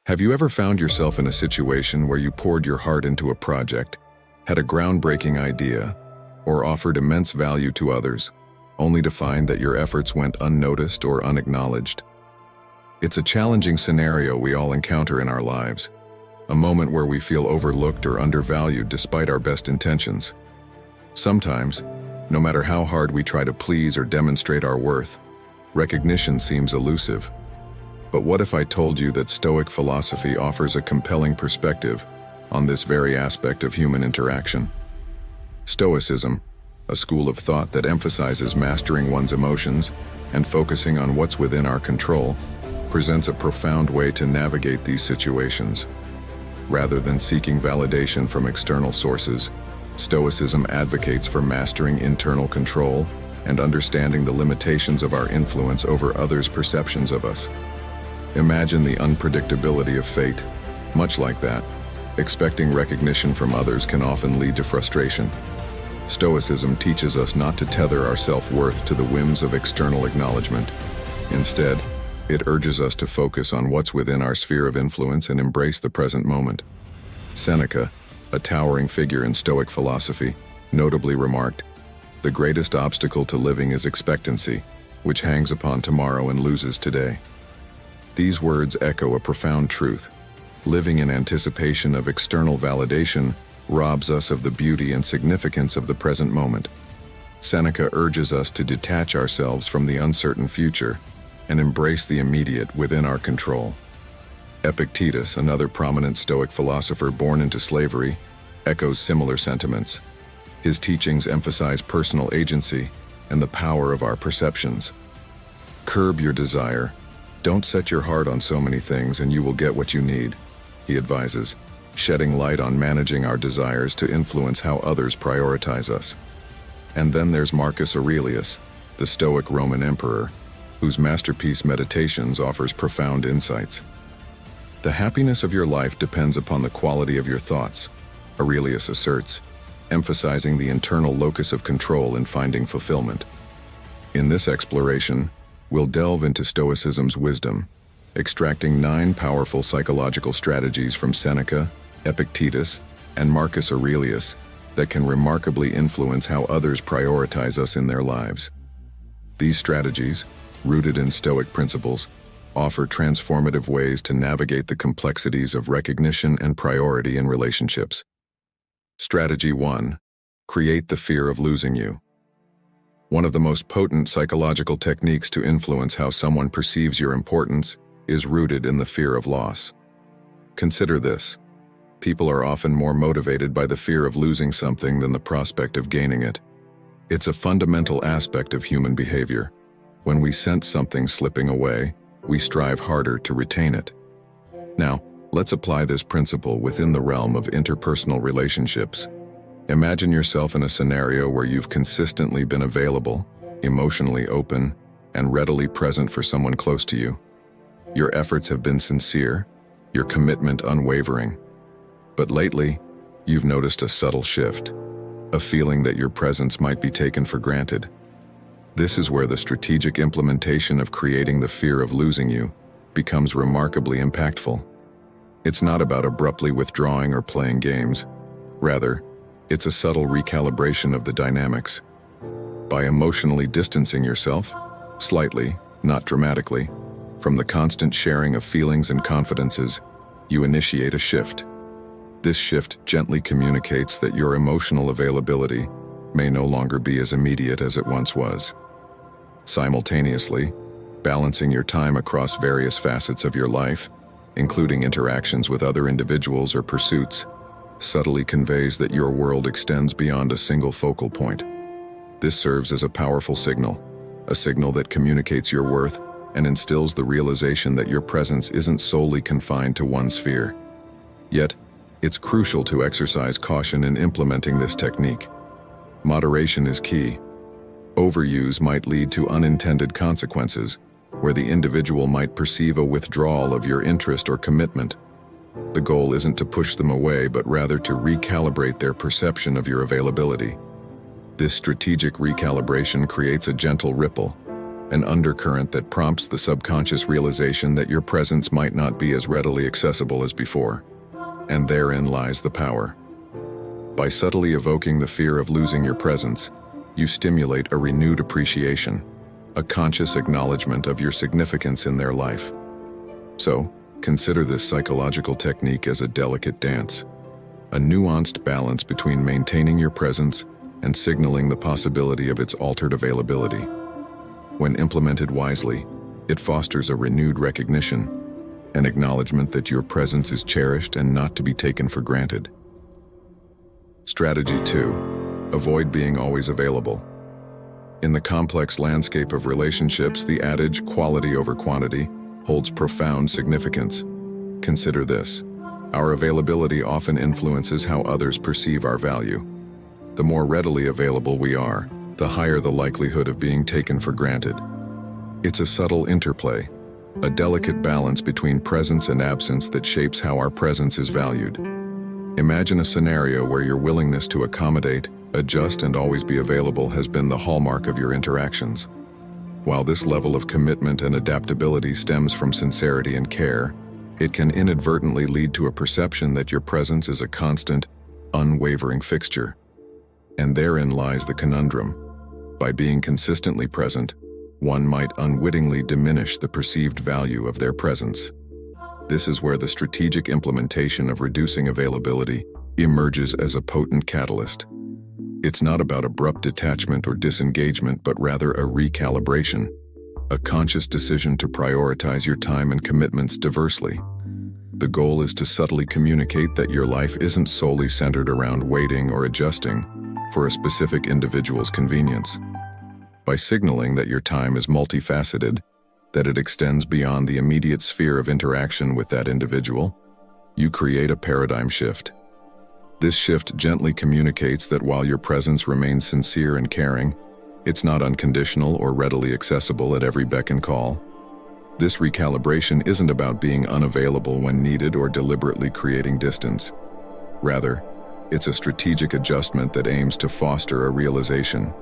Have you ever found yourself in a situation where you poured your heart into a project, had a groundbreaking idea, or offered immense value to others, only to find that your efforts went unnoticed or unacknowledged? It's a challenging scenario we all encounter in our lives, a moment where we feel overlooked or undervalued despite our best intentions. Sometimes, no matter how hard we try to please or demonstrate our worth, recognition seems elusive. But what if I told you that Stoic philosophy offers a compelling perspective on this very aspect of human interaction? Stoicism, a school of thought that emphasizes mastering one's emotions and focusing on what's within our control, presents a profound way to navigate these situations. Rather than seeking validation from external sources, Stoicism advocates for mastering internal control and understanding the limitations of our influence over others' perceptions of us. Imagine the unpredictability of fate. Much like that, expecting recognition from others can often lead to frustration. Stoicism teaches us not to tether our self-worth to the whims of external acknowledgement. Instead, it urges us to focus on what's within our sphere of influence and embrace the present moment. Seneca, a towering figure in Stoic philosophy, notably remarked, "The greatest obstacle to living is expectancy, which hangs upon tomorrow and loses today." These words echo a profound truth. Living in anticipation of external validation robs us of the beauty and significance of the present moment. Seneca urges us to detach ourselves from the uncertain future and embrace the immediate within our control. Epictetus, another prominent Stoic philosopher born into slavery, echoes similar sentiments. His teachings emphasize personal agency and the power of our perceptions. Curb your desire. Don't set your heart on so many things and you will get what you need, he advises, shedding light on managing our desires to influence how others prioritize us. And then there's Marcus Aurelius, the Stoic Roman emperor, whose masterpiece Meditations offers profound insights. The happiness of your life depends upon the quality of your thoughts, Aurelius asserts, emphasizing the internal locus of control in finding fulfillment. In this exploration, we'll delve into Stoicism's wisdom, extracting 9 powerful psychological strategies from Seneca, Epictetus, and Marcus Aurelius that can remarkably influence how others prioritize us in their lives. These strategies, rooted in Stoic principles, offer transformative ways to navigate the complexities of recognition and priority in relationships. Strategy 1. Create the fear of losing you. One of the most potent psychological techniques to influence how someone perceives your importance is rooted in the fear of loss. Consider this. People are often more motivated by the fear of losing something than the prospect of gaining it. It's a fundamental aspect of human behavior. When we sense something slipping away, we strive harder to retain it. Now, let's apply this principle within the realm of interpersonal relationships. Imagine yourself in a scenario where you've consistently been available, emotionally open, and readily present for someone close to you. Your efforts have been sincere, your commitment unwavering. But lately, you've noticed a subtle shift, a feeling that your presence might be taken for granted. This is where the strategic implementation of creating the fear of losing you becomes remarkably impactful. It's not about abruptly withdrawing or playing games. Rather, it's a subtle recalibration of the dynamics. By emotionally distancing yourself, slightly, not dramatically, from the constant sharing of feelings and confidences, you initiate a shift. This shift gently communicates that your emotional availability may no longer be as immediate as it once was. Simultaneously, balancing your time across various facets of your life, including interactions with other individuals or pursuits, subtly conveys that your world extends beyond a single focal point. This serves as a powerful signal, a signal that communicates your worth and instills the realization that your presence isn't solely confined to one sphere. Yet, it's crucial to exercise caution in implementing this technique. Moderation is key. Overuse might lead to unintended consequences, where the individual might perceive a withdrawal of your interest or commitment. The goal isn't to push them away, but rather to recalibrate their perception of your availability. This strategic recalibration creates a gentle ripple, an undercurrent that prompts the subconscious realization that your presence might not be as readily accessible as before. And therein lies the power. By subtly evoking the fear of losing your presence, you stimulate a renewed appreciation, a conscious acknowledgement of your significance in their life. So, consider this psychological technique as a delicate dance, a nuanced balance between maintaining your presence and signaling the possibility of its altered availability. When implemented wisely, it fosters a renewed recognition, an acknowledgement that your presence is cherished and not to be taken for granted. Strategy 2. Avoid being always available. In the complex landscape of relationships, the adage quality over quantity holds profound significance. Consider this. Our availability often influences how others perceive our value. The more readily available we are, the higher the likelihood of being taken for granted. It's a subtle interplay, a delicate balance between presence and absence that shapes how our presence is valued. Imagine a scenario where your willingness to accommodate, adjust, and always be available has been the hallmark of your interactions. While this level of commitment and adaptability stems from sincerity and care, it can inadvertently lead to a perception that your presence is a constant, unwavering fixture. And therein lies the conundrum. By being consistently present, one might unwittingly diminish the perceived value of their presence. This is where the strategic implementation of reducing availability emerges as a potent catalyst. It's not about abrupt detachment or disengagement, but rather a recalibration, a conscious decision to prioritize your time and commitments diversely. The goal is to subtly communicate that your life isn't solely centered around waiting or adjusting for a specific individual's convenience. By signaling that your time is multifaceted, that it extends beyond the immediate sphere of interaction with that individual, you create a paradigm shift. This shift gently communicates that while your presence remains sincere and caring, it's not unconditional or readily accessible at every beck and call. This recalibration isn't about being unavailable when needed or deliberately creating distance. Rather, it's a strategic adjustment that aims to foster a realization.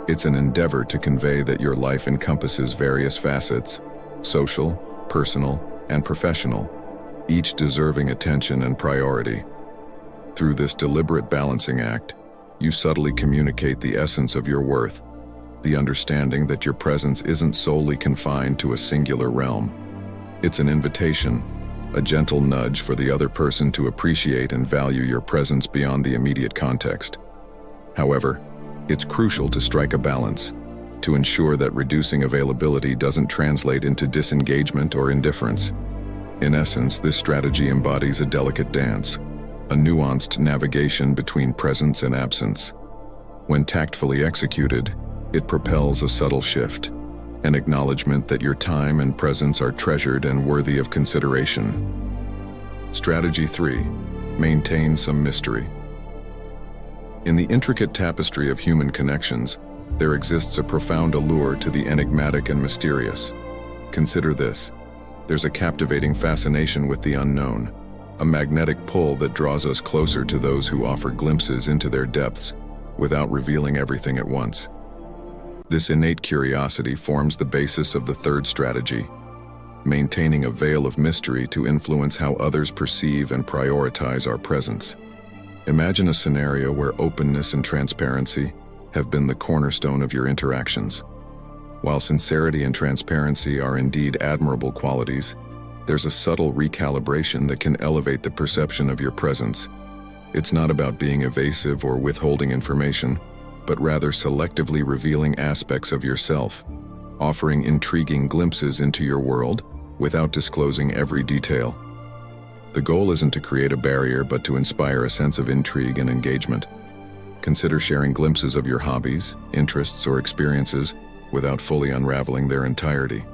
It's an endeavor to convey that your life encompasses various facets, social, personal, and professional, each deserving attention and priority. Through this deliberate balancing act, you subtly communicate the essence of your worth, the understanding that your presence isn't solely confined to a singular realm. It's an invitation, a gentle nudge for the other person to appreciate and value your presence beyond the immediate context. However, it's crucial to strike a balance, to ensure that reducing availability doesn't translate into disengagement or indifference. In essence, this strategy embodies a delicate dance, a nuanced navigation between presence and absence. When tactfully executed, it propels a subtle shift, an acknowledgement that your time and presence are treasured and worthy of consideration. Strategy 3. Maintain some mystery. In the intricate tapestry of human connections, there exists a profound allure to the enigmatic and mysterious. Consider this. There's a captivating fascination with the unknown, a magnetic pull that draws us closer to those who offer glimpses into their depths without revealing everything at once. This innate curiosity forms the basis of the third strategy, maintaining a veil of mystery to influence how others perceive and prioritize our presence. Imagine a scenario where openness and transparency have been the cornerstone of your interactions. While sincerity and transparency are indeed admirable qualities, there's a subtle recalibration that can elevate the perception of your presence. It's not about being evasive or withholding information, but rather selectively revealing aspects of yourself, offering intriguing glimpses into your world without disclosing every detail. The goal isn't to create a barrier, but to inspire a sense of intrigue and engagement. Consider sharing glimpses of your hobbies, interests, or experiences without fully unraveling their entirety.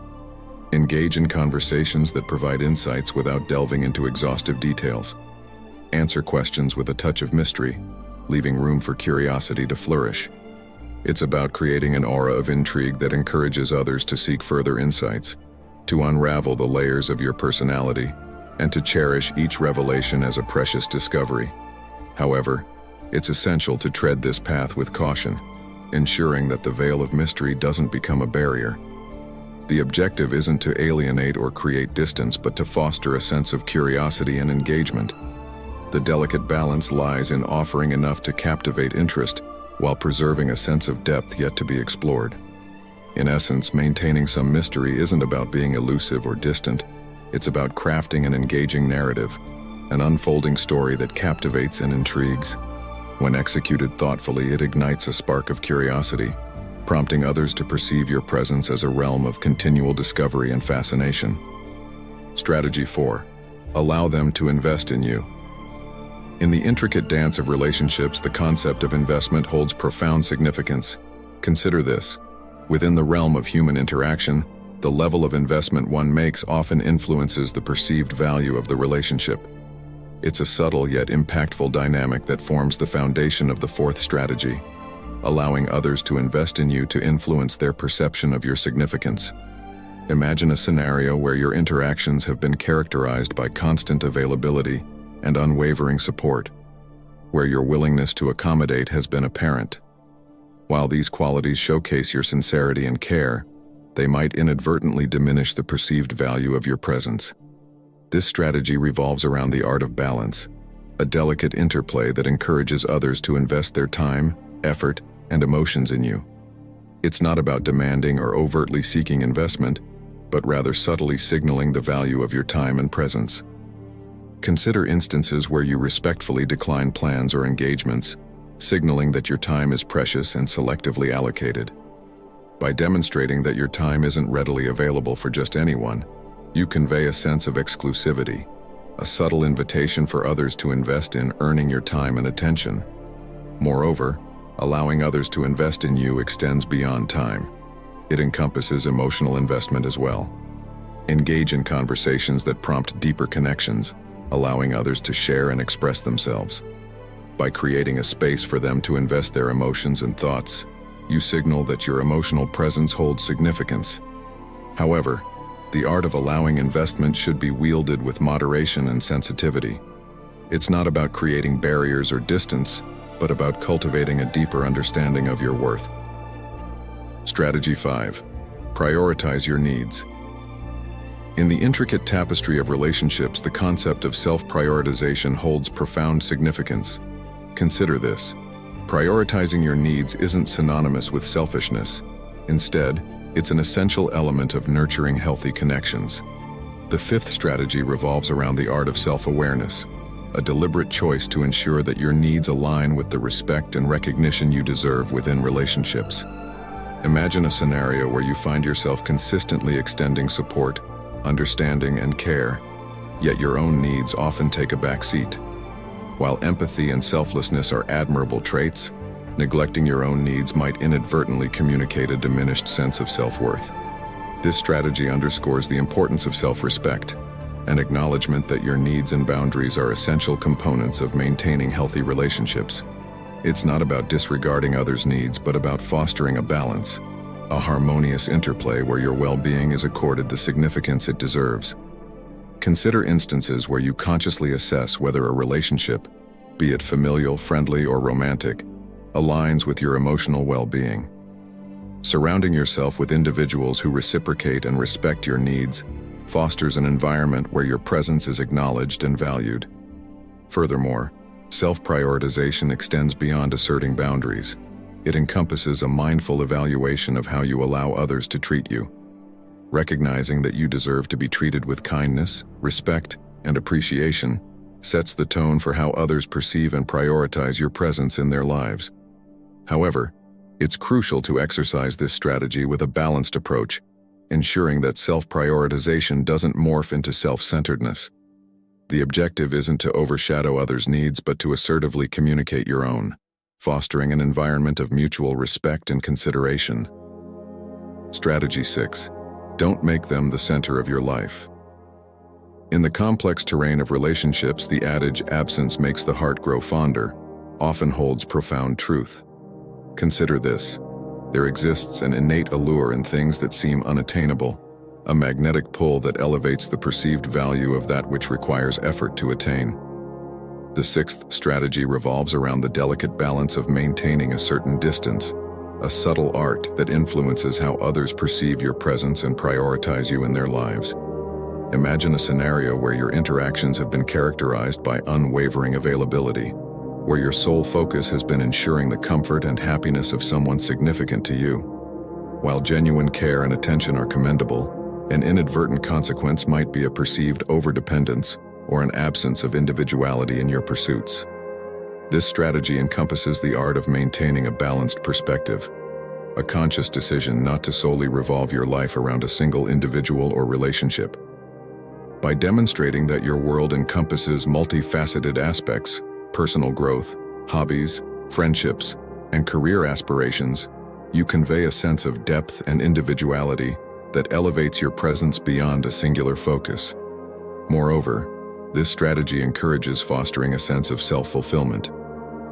Engage in conversations that provide insights without delving into exhaustive details. Answer questions with a touch of mystery, leaving room for curiosity to flourish. It's about creating an aura of intrigue that encourages others to seek further insights, to unravel the layers of your personality, and to cherish each revelation as a precious discovery. However, it's essential to tread this path with caution. ensuring that the veil of mystery doesn't become a barrier. The objective isn't to alienate or create distance, but to foster a sense of curiosity and engagement. The delicate balance lies in offering enough to captivate interest while preserving a sense of depth yet to be explored. In essence, maintaining some mystery isn't about being elusive or distant. It's about crafting an engaging narrative, an unfolding story that captivates and intrigues. When executed thoughtfully, it ignites a spark of curiosity, prompting others to perceive your presence as a realm of continual discovery and fascination. Strategy 4. Allow them to invest in you. In the intricate dance of relationships, the concept of investment holds profound significance. Consider this. Within the realm of human interaction, the level of investment one makes often influences the perceived value of the relationship. It's a subtle yet impactful dynamic that forms the foundation of the fourth strategy, allowing others to invest in you to influence their perception of your significance. Imagine a scenario where your interactions have been characterized by constant availability and unwavering support, where your willingness to accommodate has been apparent. While these qualities showcase your sincerity and care, they might inadvertently diminish the perceived value of your presence. This strategy revolves around the art of balance, a delicate interplay that encourages others to invest their time, effort, and emotions in you. It's not about demanding or overtly seeking investment, but rather subtly signaling the value of your time and presence. Consider instances where you respectfully decline plans or engagements, signaling that your time is precious and selectively allocated. By demonstrating that your time isn't readily available for just anyone, you convey a sense of exclusivity, a subtle invitation for others to invest in earning your time and attention. Moreover, allowing others to invest in you extends beyond time. It encompasses emotional investment as well. Engage in conversations that prompt deeper connections, allowing others to share and express themselves. By creating a space for them to invest their emotions and thoughts, you signal that your emotional presence holds significance. However, the art of allowing investment should be wielded with moderation and sensitivity. It's not about creating barriers or distance, but about cultivating a deeper understanding of your worth. Strategy 5. Prioritize your needs. In the intricate tapestry of relationships, the concept of self-prioritization holds profound significance. Consider this. Prioritizing your needs isn't synonymous with selfishness. Instead, it's an essential element of nurturing healthy connections. The fifth strategy revolves around the art of self-awareness, a deliberate choice to ensure that your needs align with the respect and recognition you deserve within relationships. Imagine a scenario where you find yourself consistently extending support, understanding, and care, yet your own needs often take a back seat. While empathy and selflessness are admirable traits, neglecting your own needs might inadvertently communicate a diminished sense of self-worth. This strategy underscores the importance of self-respect, an acknowledgement that your needs and boundaries are essential components of maintaining healthy relationships. It's not about disregarding others' needs, but about fostering a balance, a harmonious interplay where your well-being is accorded the significance it deserves. Consider instances where you consciously assess whether a relationship, be it familial, friendly, or romantic, aligns with your emotional well-being. Surrounding yourself with individuals who reciprocate and respect your needs fosters an environment where your presence is acknowledged and valued. Furthermore, self-prioritization extends beyond asserting boundaries. It encompasses a mindful evaluation of how you allow others to treat you. Recognizing that you deserve to be treated with kindness, respect, and appreciation sets the tone for how others perceive and prioritize your presence in their lives. However, it's crucial to exercise this strategy with a balanced approach, ensuring that self-prioritization doesn't morph into self-centeredness. The objective isn't to overshadow others' needs, but to assertively communicate your own, fostering an environment of mutual respect and consideration. Strategy 6. Don't make them the center of your life. In the complex terrain of relationships, the adage, "absence makes the heart grow fonder," often holds profound truth. Consider this. There exists an innate allure in things that seem unattainable, a magnetic pull that elevates the perceived value of that which requires effort to attain. The sixth strategy revolves around the delicate balance of maintaining a certain distance, a subtle art that influences how others perceive your presence and prioritize you in their lives. Imagine a scenario where your interactions have been characterized by unwavering availability, where your sole focus has been ensuring the comfort and happiness of someone significant to you. While genuine care and attention are commendable, an inadvertent consequence might be a perceived overdependence or an absence of individuality in your pursuits. This strategy encompasses the art of maintaining a balanced perspective, a conscious decision not to solely revolve your life around a single individual or relationship. By demonstrating that your world encompasses multifaceted aspects, personal growth, hobbies, friendships, and career aspirations, you convey a sense of depth and individuality that elevates your presence beyond a singular focus. Moreover, this strategy encourages fostering a sense of self-fulfillment,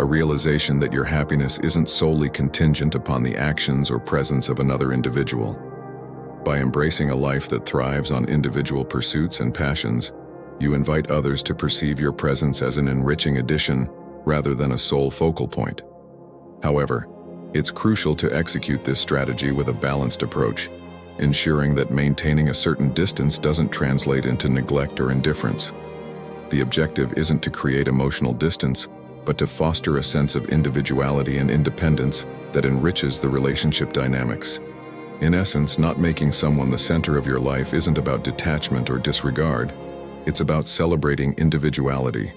a realization that your happiness isn't solely contingent upon the actions or presence of another individual. By embracing a life that thrives on individual pursuits and passions, you invite others to perceive your presence as an enriching addition rather than a sole focal point. However, it's crucial to execute this strategy with a balanced approach, ensuring that maintaining a certain distance doesn't translate into neglect or indifference. The objective isn't to create emotional distance, but to foster a sense of individuality and independence that enriches the relationship dynamics. In essence, not making someone the center of your life isn't about detachment or disregard. It's about celebrating individuality,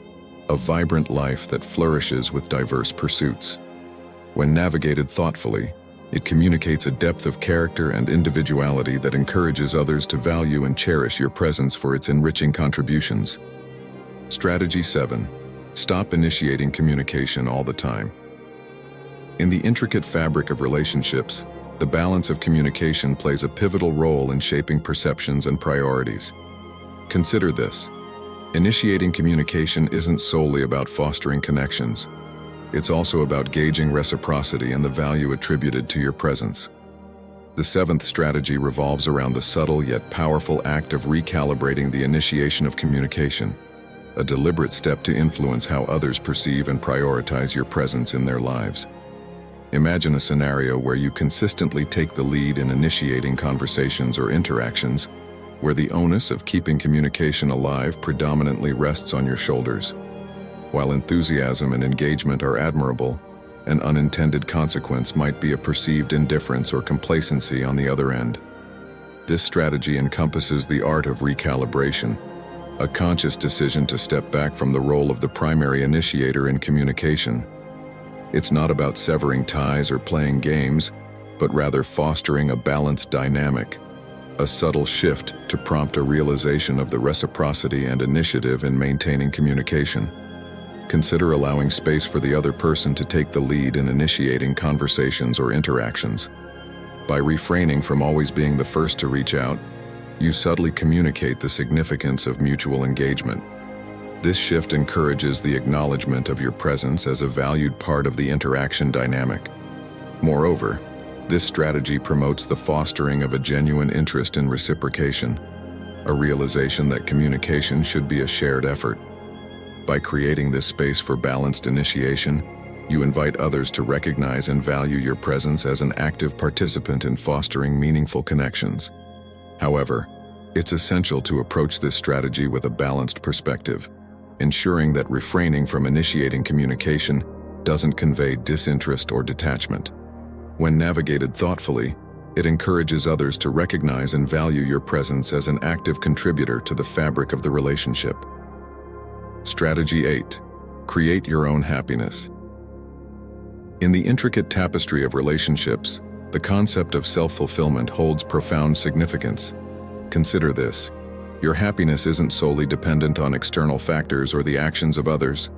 a vibrant life that flourishes with diverse pursuits. When navigated thoughtfully, it communicates a depth of character and individuality that encourages others to value and cherish your presence for its enriching contributions. Strategy 7. Stop initiating communication all the time. In the intricate fabric of relationships, the balance of communication plays a pivotal role in shaping perceptions and priorities. Consider this. Initiating communication isn't solely about fostering connections. It's also about gauging reciprocity and the value attributed to your presence. The 7th strategy revolves around the subtle yet powerful act of recalibrating the initiation of communication, a deliberate step to influence how others perceive and prioritize your presence in their lives. Imagine a scenario where you consistently take the lead in initiating conversations or interactions, where the onus of keeping communication alive predominantly rests on your shoulders. While enthusiasm and engagement are admirable, an unintended consequence might be a perceived indifference or complacency on the other end. This strategy encompasses the art of recalibration, a conscious decision to step back from the role of the primary initiator in communication. It's not about severing ties or playing games, but rather fostering a balanced dynamic, a subtle shift to prompt a realization of the reciprocity and initiative in maintaining communication. Consider allowing space for the other person to take the lead in initiating conversations or interactions. By refraining from always being the first to reach out, you subtly communicate the significance of mutual engagement. This shift encourages the acknowledgement of your presence as a valued part of the interaction dynamic. Moreover, this strategy promotes the fostering of a genuine interest in reciprocation, a realization that communication should be a shared effort. By creating this space for balanced initiation, you invite others to recognize and value your presence as an active participant in fostering meaningful connections. However, it's essential to approach this strategy with a balanced perspective, ensuring that refraining from initiating communication doesn't convey disinterest or detachment. When navigated thoughtfully, it encourages others to recognize and value your presence as an active contributor to the fabric of the relationship. Strategy 8. Create your own happiness. In the intricate tapestry of relationships, the concept of self-fulfillment holds profound significance. Consider this. Your happiness isn't solely dependent on external factors or the actions of others.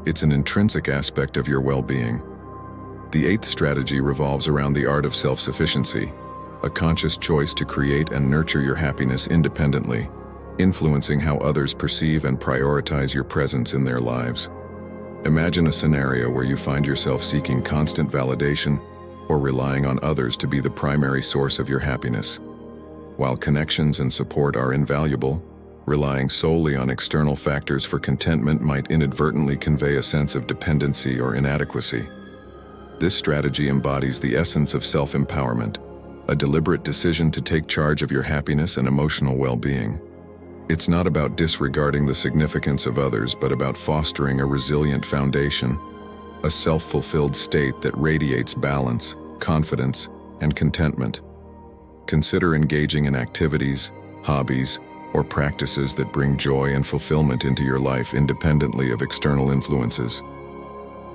It's an intrinsic aspect of your well-being. The 8th strategy revolves around the art of self-sufficiency, a conscious choice to create and nurture your happiness independently, influencing how others perceive and prioritize your presence in their lives. Imagine a scenario where you find yourself seeking constant validation or relying on others to be the primary source of your happiness. While connections and support are invaluable, relying solely on external factors for contentment might inadvertently convey a sense of dependency or inadequacy. This strategy embodies the essence of self-empowerment, a deliberate decision to take charge of your happiness and emotional well-being. It's not about disregarding the significance of others, but about fostering a resilient foundation, a self-fulfilled state that radiates balance, confidence, and contentment. Consider engaging in activities, hobbies, or practices that bring joy and fulfillment into your life independently of external influences.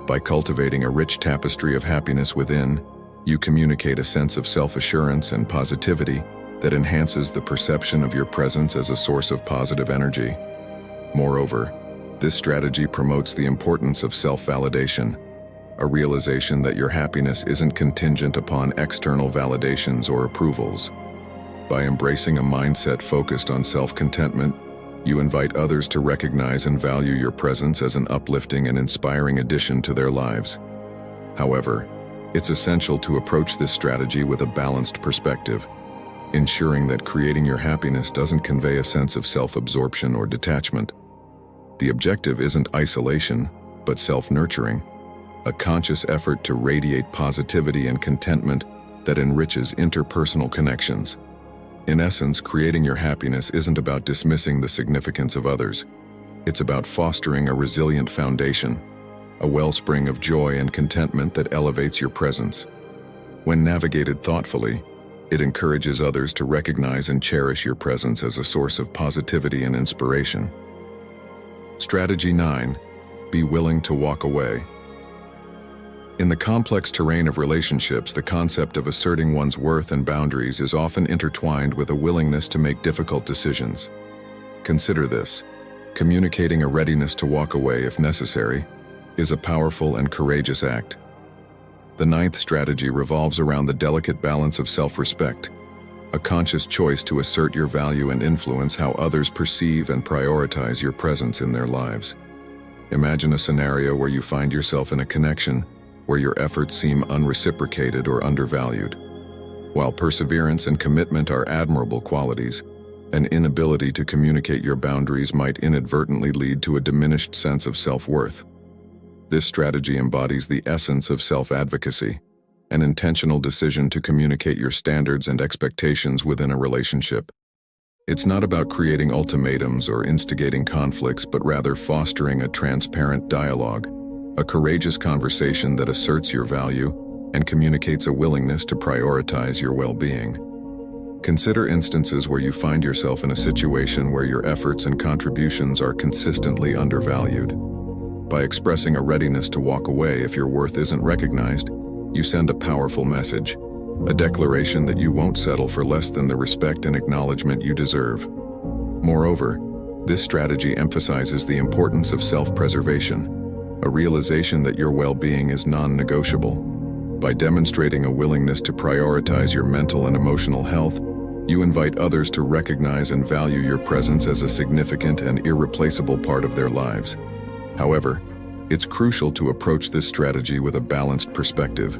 By cultivating a rich tapestry of happiness within, you communicate a sense of self-assurance and positivity that enhances the perception of your presence as a source of positive energy. Moreover, this strategy promotes the importance of self-validation, a realization that your happiness isn't contingent upon external validations or approvals. By embracing a mindset focused on self-contentment, you invite others to recognize and value your presence as an uplifting and inspiring addition to their lives. However, it's essential to approach this strategy with a balanced perspective, ensuring that creating your happiness doesn't convey a sense of self-absorption or detachment. The objective isn't isolation, but self-nurturing, a conscious effort to radiate positivity and contentment that enriches interpersonal connections. In essence, creating your happiness isn't about dismissing the significance of others. It's about fostering a resilient foundation, a wellspring of joy and contentment that elevates your presence. When navigated thoughtfully, it encourages others to recognize and cherish your presence as a source of positivity and inspiration. Strategy 9. Be willing to walk away. In the complex terrain of relationships, the concept of asserting one's worth and boundaries is often intertwined with a willingness to make difficult decisions. Consider this: communicating a readiness to walk away if necessary is a powerful and courageous act. The ninth strategy revolves around the delicate balance of self-respect, a conscious choice to assert your value and influence how others perceive and prioritize your presence in their lives. Imagine a scenario where you find yourself in a connection where your efforts seem unreciprocated or undervalued. While perseverance and commitment are admirable qualities, an inability to communicate your boundaries might inadvertently lead to a diminished sense of self-worth. This strategy embodies the essence of self-advocacy, an intentional decision to communicate your standards and expectations within a relationship. It's not about creating ultimatums or instigating conflicts, but rather fostering a transparent dialogue, a courageous conversation that asserts your value and communicates a willingness to prioritize your well-being. Consider instances where you find yourself in a situation where your efforts and contributions are consistently undervalued. By expressing a readiness to walk away if your worth isn't recognized, you send a powerful message, a declaration that you won't settle for less than the respect and acknowledgement you deserve. Moreover, this strategy emphasizes the importance of self-preservation, a realization that your well-being is non-negotiable. By demonstrating a willingness to prioritize your mental and emotional health, you invite others to recognize and value your presence as a significant and irreplaceable part of their lives. However, it's crucial to approach this strategy with a balanced perspective,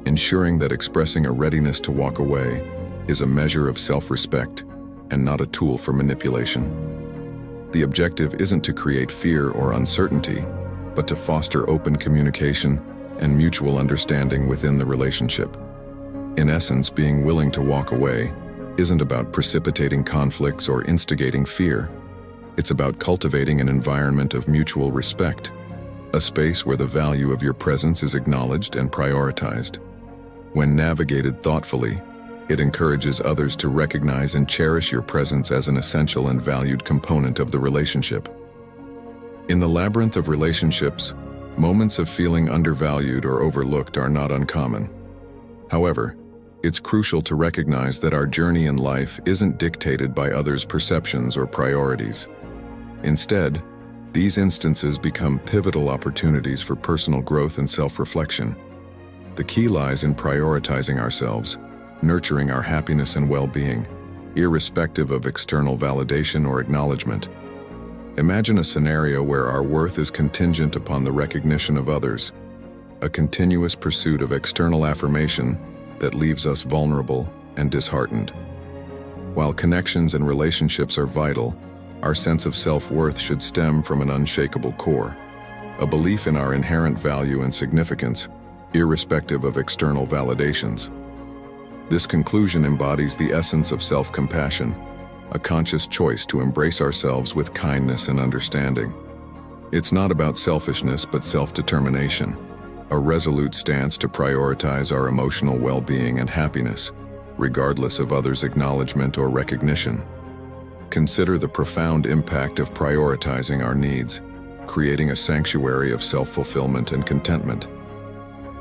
ensuring that expressing a readiness to walk away is a measure of self-respect and not a tool for manipulation. The objective isn't to create fear or uncertainty, but to foster open communication and mutual understanding within the relationship. In essence, being willing to walk away isn't about precipitating conflicts or instigating fear. It's about cultivating an environment of mutual respect, a space where the value of your presence is acknowledged and prioritized. When navigated thoughtfully, it encourages others to recognize and cherish your presence as an essential and valued component of the relationship. In the labyrinth of relationships, moments of feeling undervalued or overlooked are not uncommon. However, it's crucial to recognize that our journey in life isn't dictated by others' perceptions or priorities. Instead, these instances become pivotal opportunities for personal growth and self-reflection. The key lies in prioritizing ourselves, nurturing our happiness and well-being, irrespective of external validation or acknowledgement. Imagine a scenario where our worth is contingent upon the recognition of others, a continuous pursuit of external affirmation that leaves us vulnerable and disheartened. While connections and relationships are vital, our sense of self-worth should stem from an unshakable core, a belief in our inherent value and significance, irrespective of external validations. This conclusion embodies the essence of self-compassion, a conscious choice to embrace ourselves with kindness and understanding. It's not about selfishness but self-determination, a resolute stance to prioritize our emotional well-being and happiness, regardless of others' acknowledgement or recognition. Consider the profound impact of prioritizing our needs, creating a sanctuary of self-fulfillment and contentment.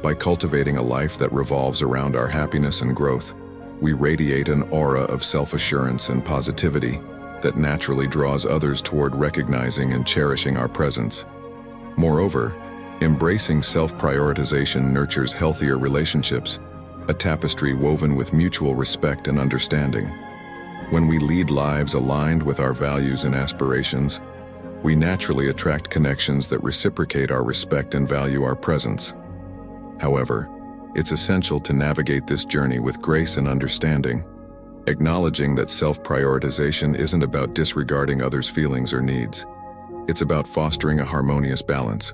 By cultivating a life that revolves around our happiness and growth, we radiate an aura of self-assurance and positivity that naturally draws others toward recognizing and cherishing our presence. Moreover, embracing self-prioritization nurtures healthier relationships, a tapestry woven with mutual respect and understanding. When we lead lives aligned with our values and aspirations, we naturally attract connections that reciprocate our respect and value our presence. However, it's essential to navigate this journey with grace and understanding, acknowledging that self-prioritization isn't about disregarding others' feelings or needs. It's about fostering a harmonious balance,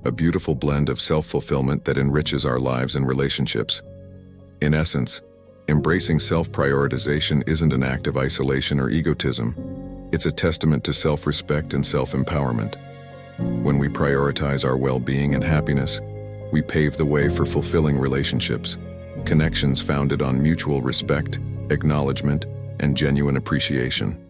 a beautiful blend of self-fulfillment that enriches our lives and relationships. In essence, embracing self-prioritization isn't an act of isolation or egotism. It's a testament to self-respect and self-empowerment. When we prioritize our well-being and happiness, we pave the way for fulfilling relationships, connections founded on mutual respect, acknowledgement, and genuine appreciation.